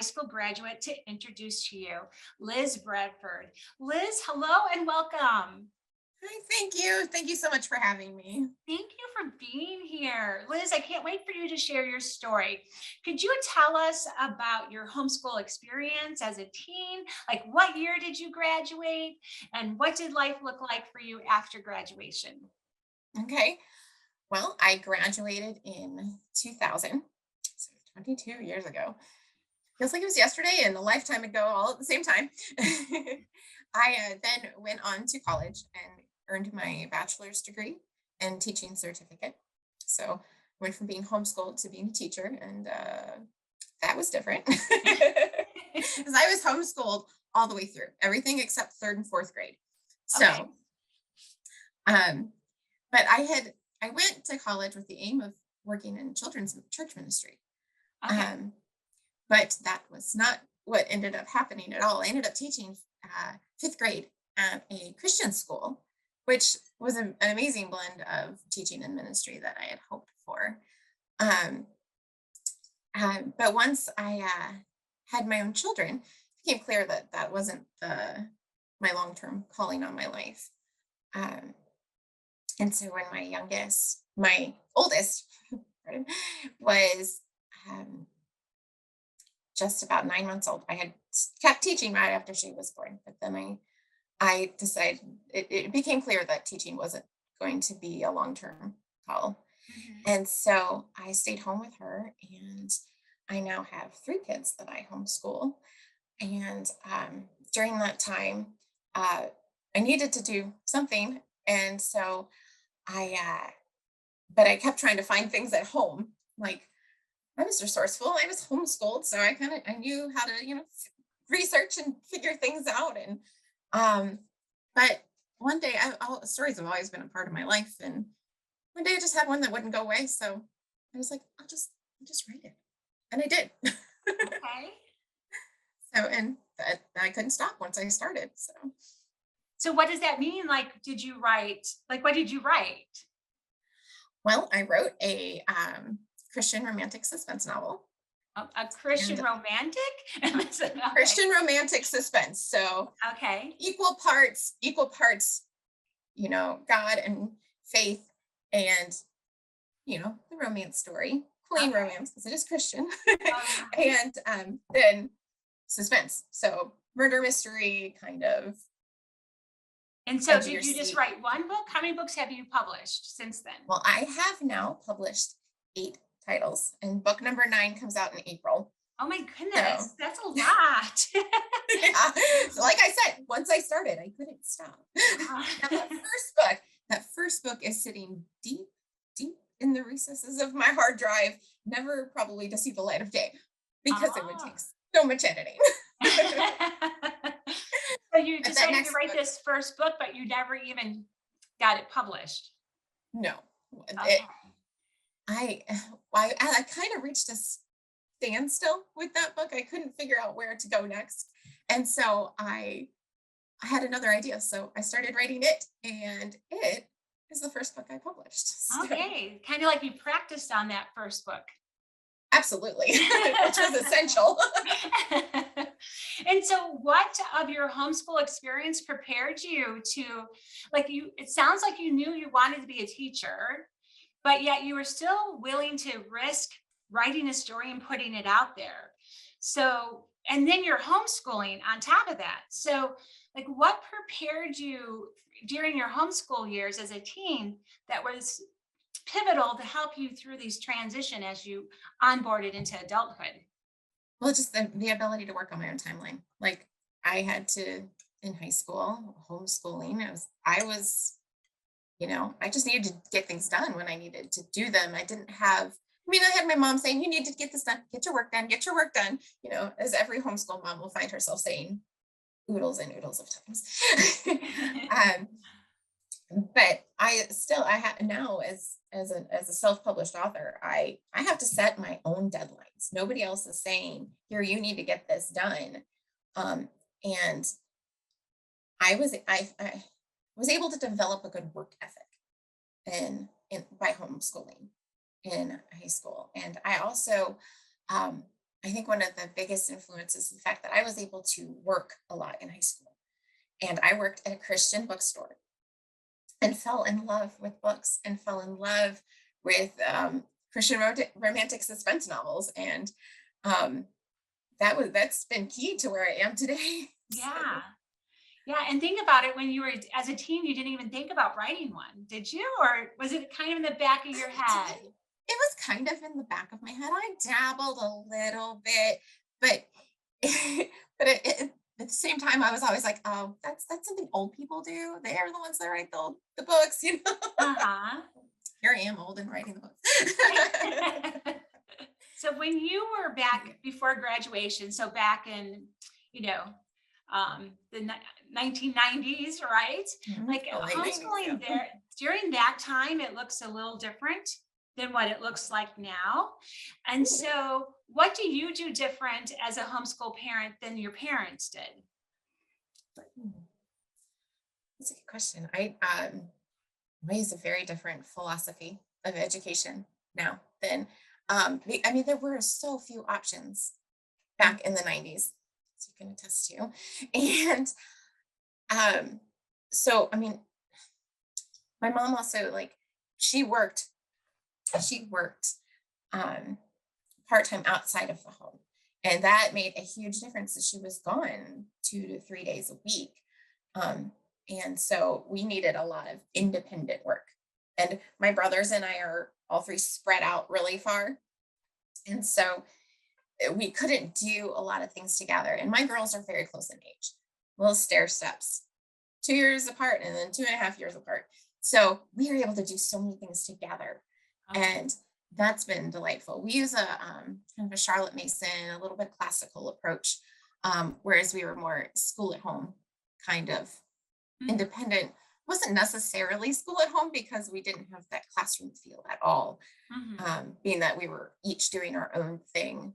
school graduate to introduce to you, Liz Bradford. Liz, hello and welcome. Hi, thank you. Thank you so much for having me. Thank you for being here. Liz, I can't wait for you to share your story. Could you tell us about your homeschool experience as a teen? Like, what year did you graduate? And what did life look like for you after graduation? Okay. Well, I graduated in 2000, so 22 years ago. Feels like it was yesterday and a lifetime ago, all at the same time. I then went on to college and earned my bachelor's degree and teaching certificate. So went from being homeschooled to being a teacher, and that was different because I was homeschooled all the way through everything except third and fourth grade. Okay. So Um, but I went to college with the aim of working in children's church ministry. Okay. Um, but that was not what ended up happening at all. I ended up teaching fifth grade at a Christian school, which was an amazing blend of teaching and ministry that I had hoped for. Um, but once I had my own children, it became clear that that wasn't my long term calling on my life. Um, And so when my oldest, pardon, was um, just about 9 months old, I had kept teaching right after she was born. But then I decided it became clear that teaching wasn't going to be a long term call. Mhm. And so I stayed home with her, and I now have three kids that I homeschool. And during that time, uh, I needed to do something. And so but I kept trying to find things at home. Like, I was resourceful. I was homeschooled, so I knew how to, research and figure things out. And um, but one day, stories have always been a part of my life. And one day, I just had one that wouldn't go away. So I was like, I'll just write it, and I did. Okay. So, and that I couldn't stop once I started. So, So what does that mean? Like, did you write? Like, what did you write? well, I wrote a Christian romantic suspense novel. A Christian And romantic? Okay. Christian romantic suspense. So Okay. equal parts, God and faith, and the romance story. Clean Okay. romance because it is Christian. All right. And then suspense. So murder mystery, kind of And so edge of did your you just seat. write one book? How many books have you published since then? Well, I have now published 8 titles, and book number 9 comes out in April. Oh my So goodness, that's a lot. yeah. So like I said, once I started, I couldn't stop. Wow. Now that first book is sitting deep, deep in the recesses of my hard drive, never probably to see the light of day because it would take Oh. so much editing. So you But that decided to next write book, this first book, but you never even got it published. no. It, Okay. I I kind of reached a standstill with that book. I couldn't figure out where to go next. And so I had another idea. So I started writing it, and it is the first book I published. So Okay. Kind of like you practiced on that first book. absolutely, which was essential. And so what of your homeschool experience prepared you to, like, it sounds like you knew you wanted to be a teacher, but yet you were still willing to risk writing a story and putting it out there. So, and then you're homeschooling on top of that. So, like, what prepared you during your homeschool years as a teen that was pivotal to help you through these transition as you onboarded into adulthood? Well, just the ability to work on my own timeline. Like, I had to, in high school, homeschooling. I just needed to get things done when I needed to do them. I had my mom saying, you need to get this done, get your work done, get your work done, as every homeschool mom will find herself saying oodles and oodles of times. um, but I have now, as a self-published author, I have to set my own deadlines. Nobody else is saying, here, you need to get this done. Um, and I was able to develop a good work ethic in by homeschooling in high school. And I also I think one of the biggest influences is the fact that I was able to work a lot in high school. And I worked at a Christian bookstore and fell in love with books and fell in love with Christian romantic suspense novels. And um, that's been key to where I am today. So Yeah. Yeah. And think about it, when you were as a teen, you didn't even think about writing one, did you? Or was it kind of in the back of I your did. head? It was kind of in the back of my head. I dabbled a little bit, but at the same time, I was always like, "Oh, that's something old people do. They are the ones that write the books." Uh-huh. Here I am, old and writing the books. So when you were back before graduation, so back in, you know, the 1990s, right? Mhm. Like The late 90s, yeah. homeschooling there during that time, it looks a little different than what it looks like now. And Mhm. so, what do you do different as a homeschool parent than your parents did? Hmm. That's a good question. I use a very different philosophy of education now than I mean, there were so few options Mm. back in the 90s, as you can attest to. And um, so I mean, my mom also like she worked, she worked um part-time outside of the home. And that made a huge difference that she was gone 2 to 3 days a week. Um, and so we needed a lot of independent work. And my brothers and I are all three spread out really far. And so we couldn't do a lot of things together. And my girls are very close in age, little stair steps, 2 years apart and then 2.5 years apart. So we were able to do so many things together. Oh, And that's been delightful. We use a kind of a Charlotte Mason, a little bit classical approach, whereas we were more school at home, kind of mhm, independent. Wasn't necessarily school at home because we didn't have that classroom feel at all, mhm. being that we were each doing our own thing.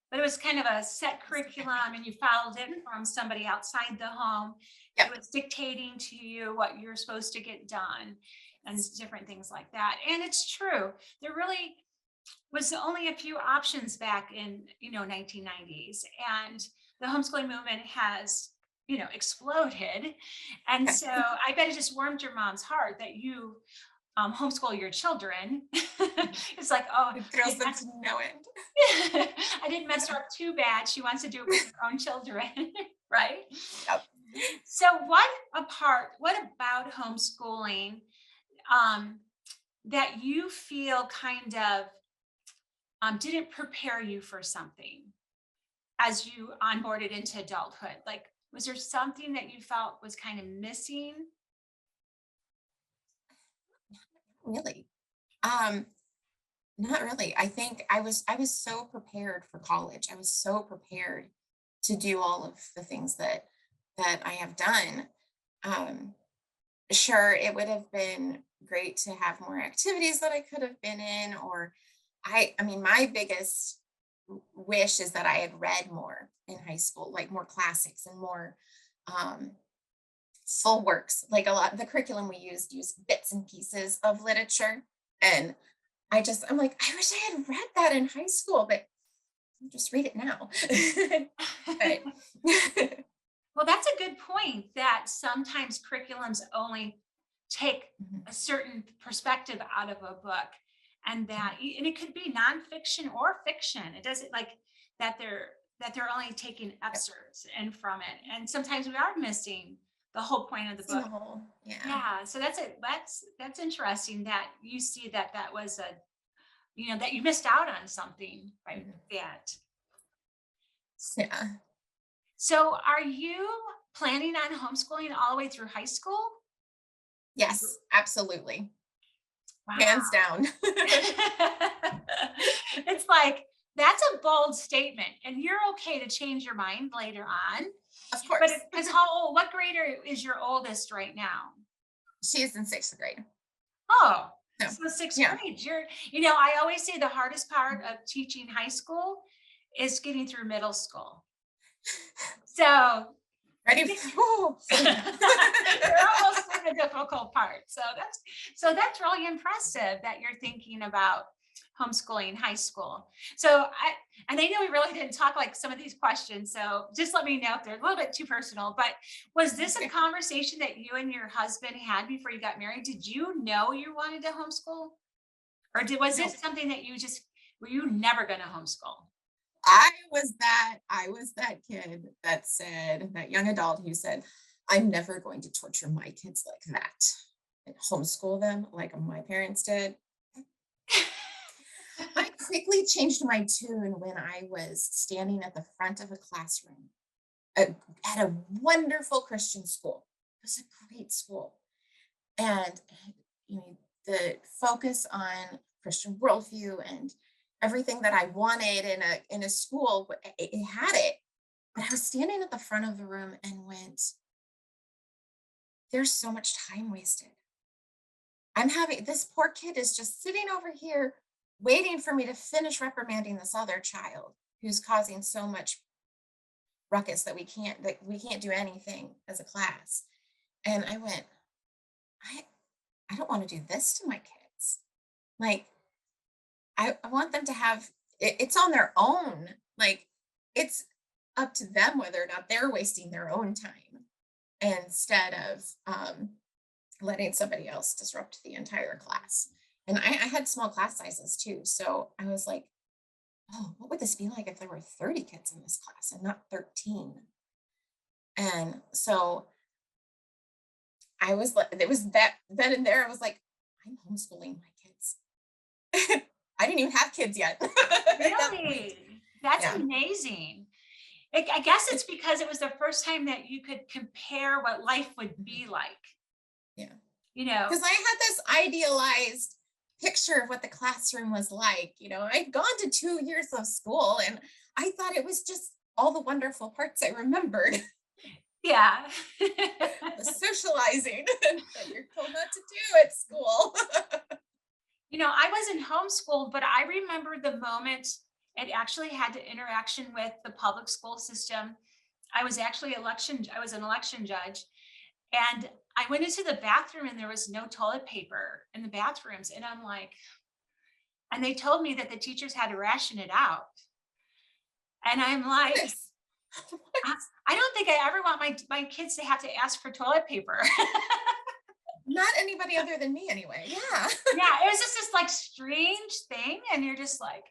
But it was kind of a set It's curriculum, independent. and you followed it Mhm. from somebody outside the home that Yep. was dictating to you what you're supposed to get done and Yes. different things like that. And it's true. There really was only a few options back in, 1990s, and the homeschooling movement has, exploded. And Yes. so I bet it just warmed your mom's heart that you homeschool your children. It's like, oh, It I thrills didn't them mess to no end. I didn't mess her up too bad. She wants to do it with her own children, right? Yep. So what about homeschooling um, that you feel kind of didn't prepare you for something as you onboarded into adulthood? Like, was there something that you felt was kind of missing? Really. Um, Not really. I think I was so prepared for college. I was so prepared to do all of the things that I have done. Um, sure, it would have been great to have more activities that I could have been in, or I mean, my biggest wish is that I had read more in high school, like more classics and more um full works. Like a lot the curriculum we used bits and pieces of literature. And I'm like, I wish I had read that in high school, but I'll just read it now. But Well, that's a good point, that sometimes curriculums only take Mhm, a certain perspective out of a book, and mhm, and it could be nonfiction or fiction. It doesn't like that they're only taking yep. excerpts and from it. And sometimes we are missing the whole point of the Seen book. the whole, yeah. Yeah. So that's interesting that you see that was that you missed out on something by Mhm, that. yeah. So are you planning on homeschooling all the way through high school? Yes, absolutely. Wow. Hands down. It's like, that's a bold statement, and you're okay to change your mind later on. Of But course. because how old, what grader is your oldest right now? She is in 6th grade. Oh, So, so sixth yeah. grade. I always say the hardest part of teaching high school is getting through middle school. So Ready you're f Ooh, yeah. almost through the difficult part. So that's really impressive that you're thinking about homeschooling in high school. So and I know we really didn't talk like some of these questions. So just let me know if they're a little bit too personal, but was this a Okay. conversation that you and your husband had before you got married? Did you know you wanted to homeschool? Or was No, it something that were you never going to homeschool? I was that kid that said, that young adult who said, I'm never going to torture my kids like that and homeschool them like my parents did. I quickly changed my tune when I was standing at the front of a classroom at, at a wonderful Christian school. It was a great school. And you know, the focus on Christian worldview and everything that I wanted in a school, it had it. But I was standing at the front of the room and went, there's so much time wasted. I'm having this poor kid is just sitting over here waiting for me to finish reprimanding this other child who's causing so much ruckus that we can't do anything as a class. And I went, I I don't want to do this to my kids. Like I want them to have it's on their own. Like it's up to them whether or not they're wasting their own time instead of letting somebody else disrupt the entire class. And I had small class sizes too. So I was like, oh, what would this be like if there were 30 kids in this class and not 13? And so I was like, it was that then and there, I was like, I'm homeschooling my kids. I didn't even have kids yet at that point. Really? That's Yeah. amazing. I guess it's because it was the first time that you could compare what life would Mhm. be like, Yeah. you know? Because I had this idealized picture of what the classroom was like. I'd gone to 2 years of school and I thought it was just all the wonderful parts I remembered, Yeah. the socializing that you're told not to do at school. I wasn't homeschooled, but I remember the moment it actually had the interaction with the public school system. I was an election judge, and I went into the bathroom and there was no toilet paper in the bathrooms. And I'm like, and they told me that the teachers had to ration it out. And I'm like, Yes. I, I don't think I ever want my kids to have to ask for toilet paper. Not anybody other than me anyway. Yeah. Yeah, it was just this like strange thing. And you're just like,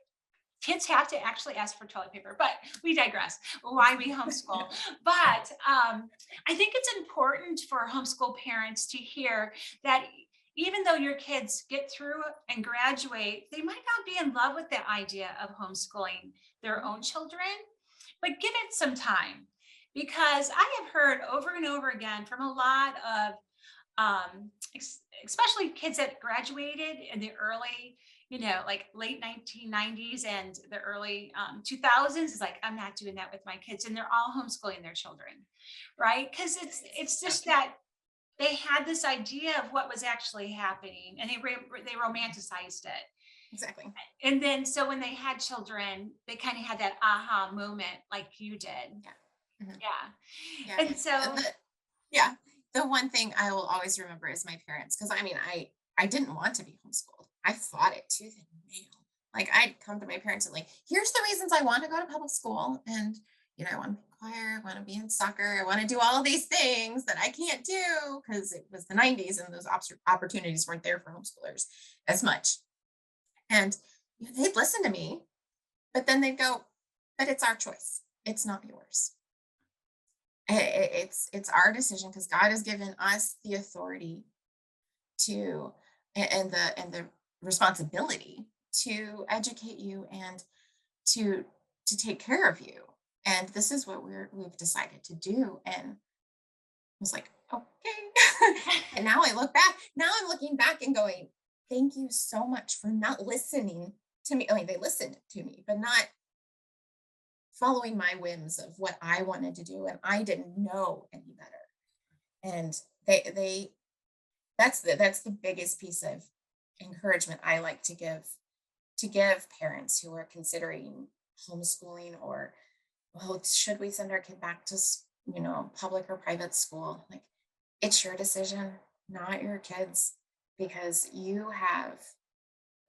kids have to actually ask for toilet paper, but we digress. Why we homeschool. But I think it's important for homeschool parents to hear that even though your kids get through and graduate, they might not be in love with the idea of homeschooling their own children, but give it some time. Because I have heard over and over again from a lot of especially kids that graduated in the early, like late 1990s and the early 2000s. Is like, I'm not doing that with my kids, and they're all homeschooling their children, right? Because it's Yeah. just that they had this idea of what was actually happening, and they romanticized it. Exactly. And then so when they had children, they kind of had that aha moment, like you did. Yeah. Mhm. Yeah. Yeah. And so Yeah. The one thing I will always remember is my parents, because I mean, I didn't want to be homeschooled. I fought it tooth and nail. Like I'd come to my parents and like, here's the reasons I want to go to public school. And I want to be in choir, I want to be in soccer, I want to do all these things that I can't do because it was the 90s and those opportunities weren't there for homeschoolers as much. And they'd listen to me, but then they'd go, but it's our choice. It's not yours. It's our decision because God has given us the authority to and the responsibility to educate you and to take care of you. And this is what we've decided to do. And I was like, okay. And now I'm looking back and going, thank you so much for not listening to me. I mean, they listened to me, but not following my whims of what I wanted to do. And I didn't know any better. And they that's the biggest piece of encouragement I like to give parents who are considering homeschooling or, well, should we send our kid back to public or private school? Like, it's your decision, not your kids, because you have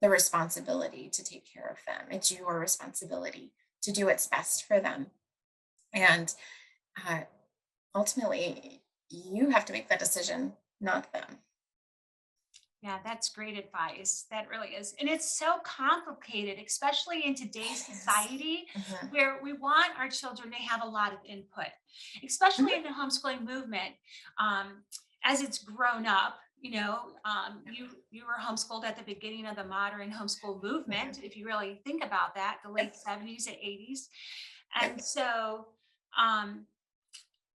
the responsibility to take care of them. It's your responsibility to do what's best for them. And uh, ultimately, you have to make that decision, not them. Yeah, that's great advice. That really is. And it's so complicated, especially in today's Yes. society Mhm. where we want our children to have a lot of input, especially Mhm. in the homeschooling movement. Um, as it's grown up, you were homeschooled at the beginning of the modern homeschool Yeah. movement, if you really think about that, the late Yep. 70s and 80s. Yep. And so um,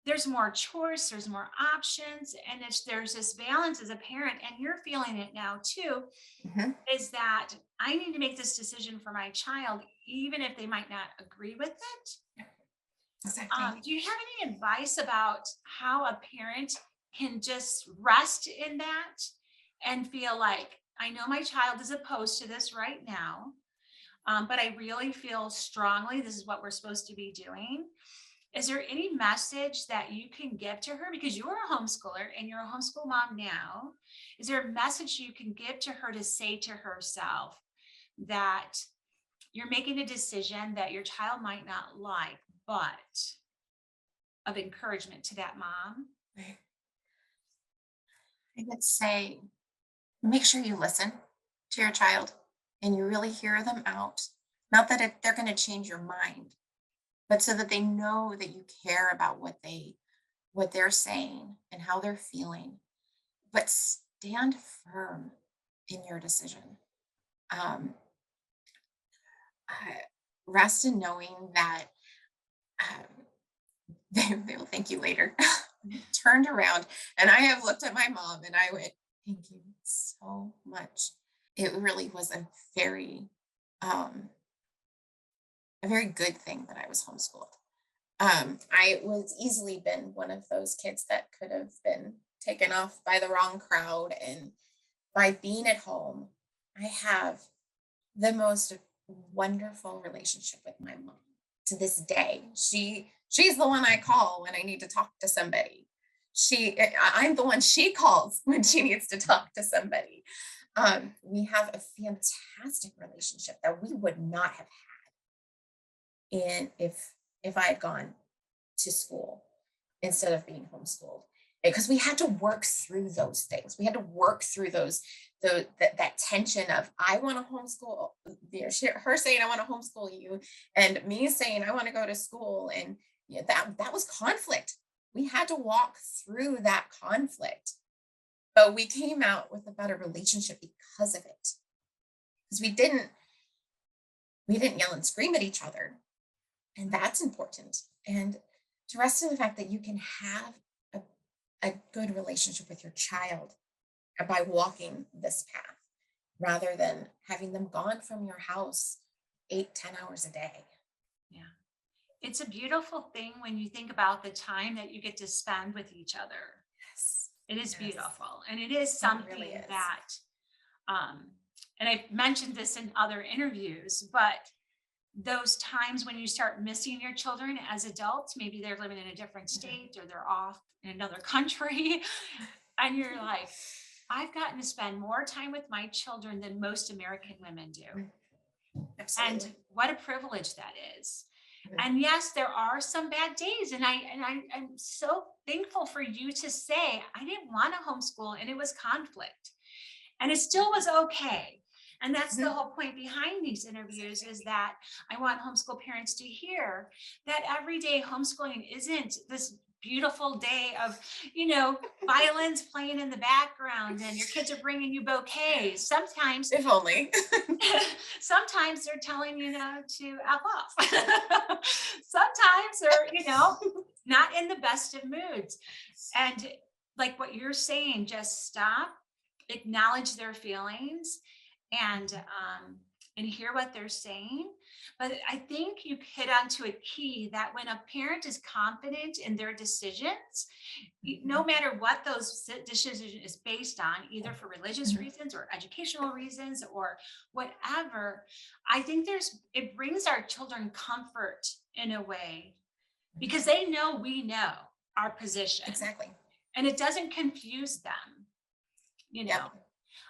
there's more choice, there's more options, and there's this balance as a parent, and you're feeling it now too, Mhm. is that I need to make this decision for my child, even if they might not agree with it. Exactly. Do you have any advice about how a parent can just rest in that and feel like, I know my child is opposed to this right now, but I really feel strongly this is what we're supposed to be doing? Is there any message that you can give to her? Because you're a homeschooler and you're a homeschool mom now. Is there a message you can give to her to say to herself that you're making a decision that your child might not like, but of encouragement to that mom? I would say make sure you listen to your child and you really hear them out. Not that they're going to change your mind, but so that they know that you care about what they're saying and how they're feeling. But stand firm in your decision. Um, uh, Rest in knowing that um, they will thank you later. Turned around and I have looked at my mom and I went, thank you so much. It really was very, um, a very good thing that I was homeschooled. I was easily been one of those kids that could have been taken off by the wrong crowd. And by being at home, I have the most wonderful relationship with my mom to this day. She's the one I call when I need to talk to somebody. I'm the one she calls when she needs to talk to somebody. We have a fantastic relationship that we would not have had if I had gone to school instead of being homeschooled, because we had to work through those things. We had to work through that tension of I want to homeschool, her saying I want to homeschool you, and me saying I want to go to school, and yeah, that was conflict. We had to walk through that conflict, but we came out with a better relationship because of it. Because we didn't yell and scream at each other, and that's important. And to rest in the fact that you can have a, a good relationship with your child by walking this path rather than having them gone from your house 8, 10 hours a day. Yeah. It's a beautiful thing when you think about the time that you get to spend with each other. Yes. It is Yes. beautiful. And it is It really something is. that, um, and I've mentioned this in other interviews, but those times when you start missing your children as adults, maybe they're living in a different Mhm. state or they're off in another country, and you're like, I've gotten to spend more time with my children than most American women do. Mhm. And Absolutely. what a privilege that is. Mhm. And yes, there are some bad days. I'm so thankful for you to say, I didn't want to homeschool and it was conflict. And it still was okay. And that's the Mhm. whole point behind these interviews, is Exactly. that I want homeschool parents to hear that everyday homeschooling isn't this beautiful day of, violins playing in the background and your kids are bringing you bouquets. Sometimes If only. sometimes they're telling you to F off. Sometimes they're, not in the best of moods. And like what you're saying, just stop, acknowledge their feelings, and and hear what they're saying. But I think you hit onto a key that when a parent is confident in their decisions, no Mhm. matter what those decision is based on, either for religious Mhm. reasons or educational reasons or whatever, I think it brings our children comfort in a way because Mhm. they know we know our position Exactly. and it doesn't confuse them, you Yep. know.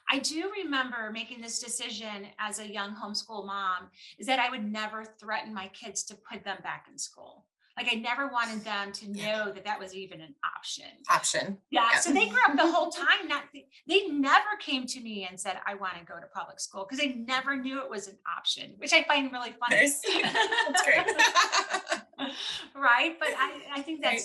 I do remember making this decision as a young homeschool mom is that I would never threaten my kids to put them back in school. Like I never wanted them to Yeah. know that that was even an option. Option. Yeah, Yeah. so they grew up the whole time not they never came to me and said, "I wanna go to public school," because they never knew it was an option, which I find really funny. There's that's great. Right? But I think Right.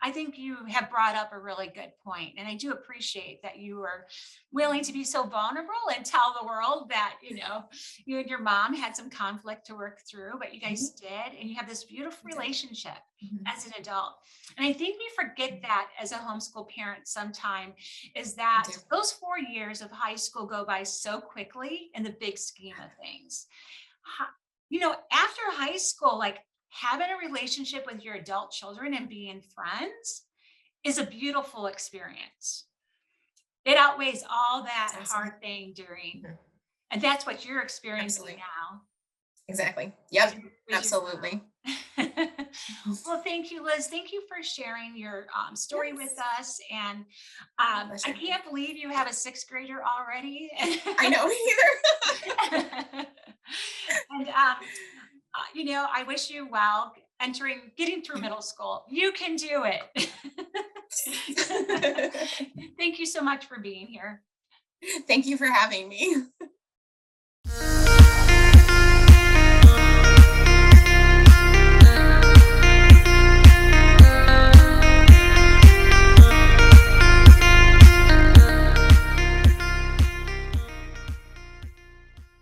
I think you have brought up a really good point, and I do appreciate that you are willing to be so vulnerable and tell the world that, you and your mom had some conflict to work through, but you Mhm. guys did, and you have this beautiful We did. relationship Mhm. as an adult. And I think we forget Mhm. that as a homeschool parent sometime is We that do. those 4 years of high school go by so quickly in the big scheme of things. Ho- After high school, like having a relationship with your adult children and being friends is a beautiful experience. It outweighs all It's that awesome. hard thing during, Mhm. and that's what you're experiencing Absolutely. now Exactly. with Yep. your Absolutely. well, thank you, Liz. Thank you for sharing your story with Yes. us. And My I pleasure. can't believe you have a sixth grader already. I know either. And I wish you well getting through middle school. You can do it. Thank you so much for being here. Thank you for having me.